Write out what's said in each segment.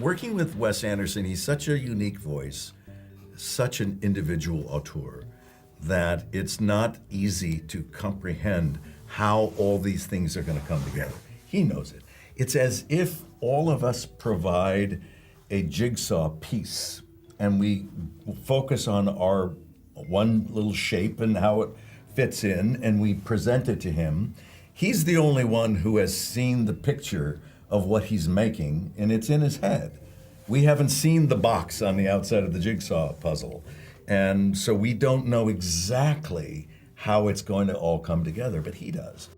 Working with Wes Anderson, he's such a unique voice, such an individual auteur, that it's not easy to comprehend how all these things are going to come together. He knows it. It's as if all of us provide a jigsaw piece and we focus on our one little shape and how it fits in, and we present it to him. He's the only one who has seen the picture of what he's making, and it's in his head. We haven't seen the box on the outside of the jigsaw puzzle, and so we don't know exactly how it's going to all come together, but he does.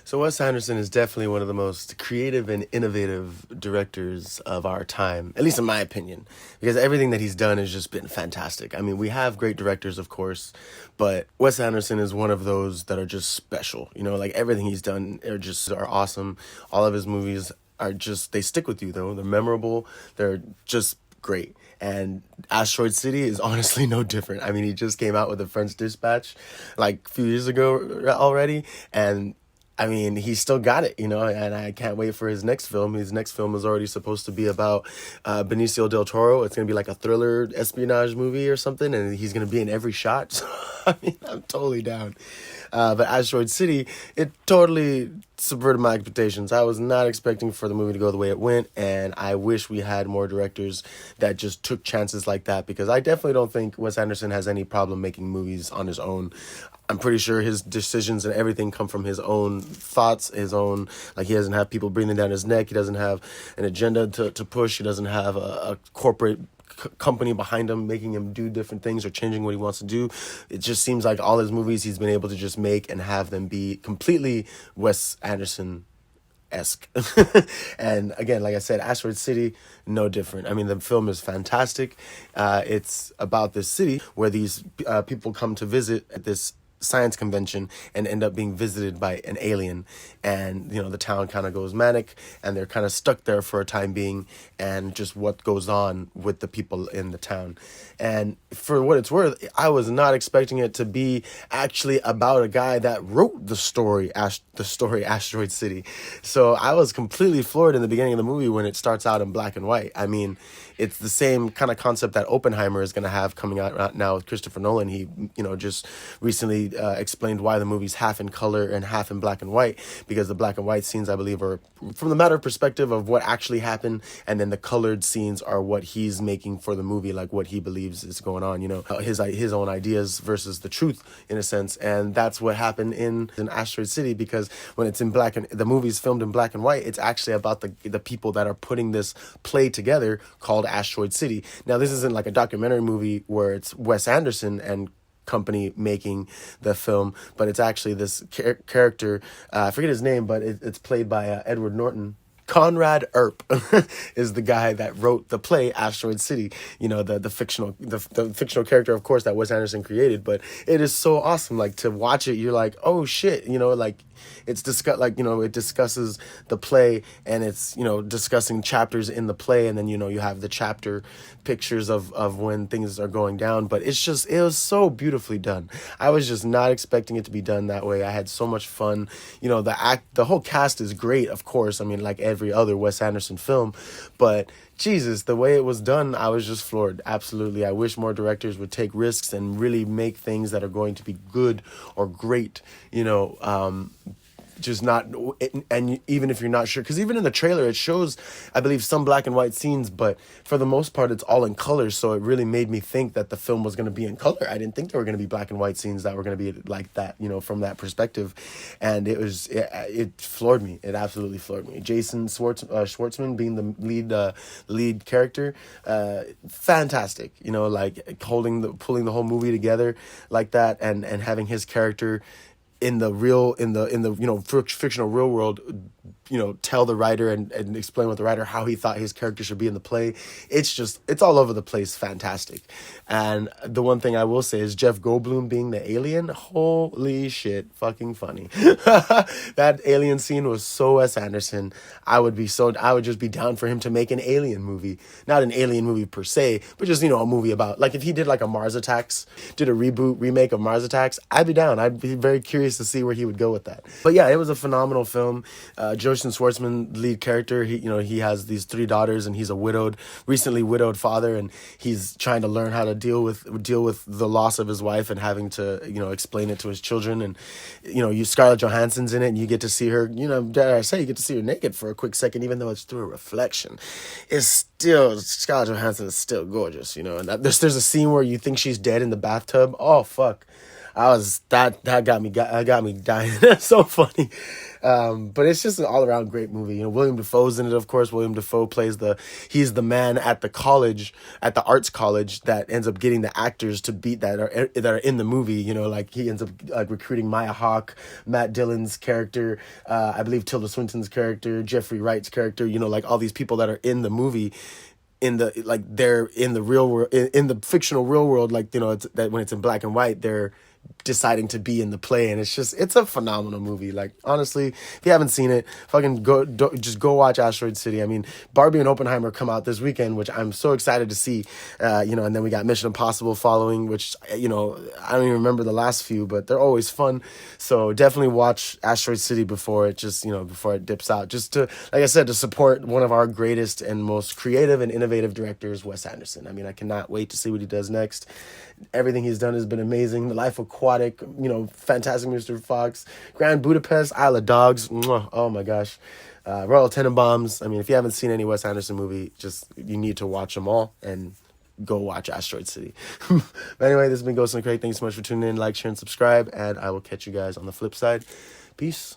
So Wes Anderson is definitely one of the most creative and innovative directors of our time, at least in my opinion, because everything that he's done has just been fantastic. I mean, we have great directors, of course, but Wes Anderson is one of those that are just special. You know, like everything he's done are awesome. All of his movies are just, they stick with you though. They're memorable. They're just great. And Asteroid City is honestly no different. I mean, he just came out with The French Dispatch like a few years ago already, and I mean, he still got it, you know, and I can't wait for his next film. His next film is already supposed to be about Benicio del Toro. It's going to be like a thriller espionage movie or something, and he's going to be in every shot. So, I mean, I'm totally down. But Asteroid City, it totally subverted my expectations. I was not expecting for the movie to go the way it went, and I wish we had more directors that just took chances like that, because I definitely don't think Wes Anderson has any problem making movies on his own. I'm pretty sure his decisions and everything come from his own thoughts, his own, like he doesn't have people breathing down his neck. He doesn't have an agenda to push. He doesn't have a corporate company behind him making him do different things or changing what he wants to do. It just seems like all his movies he's been able to just make and have them be completely Wes Anderson-esque. And again, like I said, Asteroid City, no different. I mean, the film is fantastic. It's about this city where these people come to visit at this science convention and end up being visited by an alien, and you know the town kind of goes manic and they're kind of stuck there for a time being, and just what goes on with the people in the town. And for what it's worth, I was not expecting it to be actually about a guy that wrote the story Asteroid City. So I was completely floored in the beginning of the movie when it starts out in black and white. I mean, it's the same kind of concept that Oppenheimer is going to have coming out now with Christopher Nolan. He, you know, just recently explained why the movie's half in color and half in black and white, because the black and white scenes, I believe, are from the matter of perspective of what actually happened, and then the colored scenes are what he's making for the movie, like what he believes is going on, you know, his own ideas versus the truth in a sense. And that's what happened in Asteroid City, because when it's in black and the movie's filmed in black and white, it's actually about the people that are putting this play together called Asteroid City. Now, this isn't like a documentary movie where it's Wes Anderson and company making the film, but it's actually this character, I forget his name, but it's played by Edward Norton. Conrad Earp is the guy that wrote the play Asteroid City, you know, the fictional character, of course, that Wes Anderson created. But it is so awesome, like, to watch it, you're like, oh shit, you know, like it discusses the play, and it's, you know, discussing chapters in the play, and then, you know, you have the chapter pictures of when things are going down. But it was so beautifully done. I was just not expecting it to be done that way. I had so much fun. You know, the whole cast is great, of course. I mean, like every other Wes Anderson film, but Jesus, the way it was done, I was just floored. Absolutely. I wish more directors would take risks and really make things that are going to be good or great, you know, just not, and even if you're not sure, because even in the trailer it shows, I believe, some black and white scenes, but for the most part it's all in color, so it really made me think that the film was going to be in color. I didn't think there were going to be black and white scenes that were going to be like that, you know, from that perspective. And it floored me. It absolutely floored me. Jason Schwartzman being the lead character, fantastic, you know, like pulling the whole movie together like that, and having his character in the you know, fictional real world, you know, tell the writer and explain with the writer how he thought his character should be in the play. It's all over the place, fantastic. And the one thing I will say is Jeff Goldblum being the alien, holy shit, fucking funny. That alien scene was so Wes Anderson. I would just be down for him to make an alien movie. Not an alien movie per se, but just, you know, a movie about, like, if he did like a Mars Attacks, did a remake of Mars Attacks, I'd be down. I'd be very curious to see where he would go with that. But yeah, it was a phenomenal film. Joe Jason Schwartzman, lead character, he has these 3 daughters, and he's a recently widowed father, and he's trying to learn how to deal with the loss of his wife and having to explain it to his children. And Scarlett Johansson's in it, and you get to see her. Dare I say, you get to see her naked for a quick second, even though it's through a reflection. It's still Scarlett Johansson is still gorgeous, And there's a scene where you think she's dead in the bathtub. Oh fuck. That got me dying. That's so funny. But it's just an all around great movie. William Dafoe's in it, of course. William Dafoe plays he's the man at the arts college that ends up getting the actors to beat that are in the movie. Like he ends up recruiting Maya Hawke, Matt Dillon's character, I believe Tilda Swinton's character, Jeffrey Wright's character, like all these people that are in the movie. They're in the real world, in the fictional real world, it's that when it's in black and white, they're deciding to be in the play, and it's a phenomenal movie. Like, honestly, if you haven't seen it, just go watch Asteroid City. I mean, Barbie and Oppenheimer come out this weekend, which I'm so excited to see. And then we got Mission Impossible following, which I don't even remember the last few, but they're always fun. So definitely watch Asteroid City before it dips out. Just to, like I said, to support one of our greatest and most creative and innovative directors, Wes Anderson. I mean, I cannot wait to see what he does next. Everything he's done has been amazing. The Life Aquatic, Fantastic Mr. Fox, Grand Budapest, Isle of Dogs. Oh my gosh. Royal Tenenbaums. I mean, if you haven't seen any Wes Anderson movie, you need to watch them all and go watch Asteroid City. But anyway, this has been Ghost and Craig. Thanks so much for tuning in. Like, share, and subscribe. And I will catch you guys on the flip side. Peace.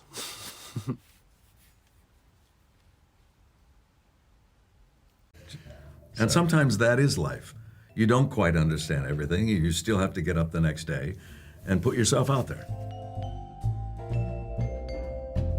And sometimes that is life. You don't quite understand everything. You still have to get up the next day and put yourself out there.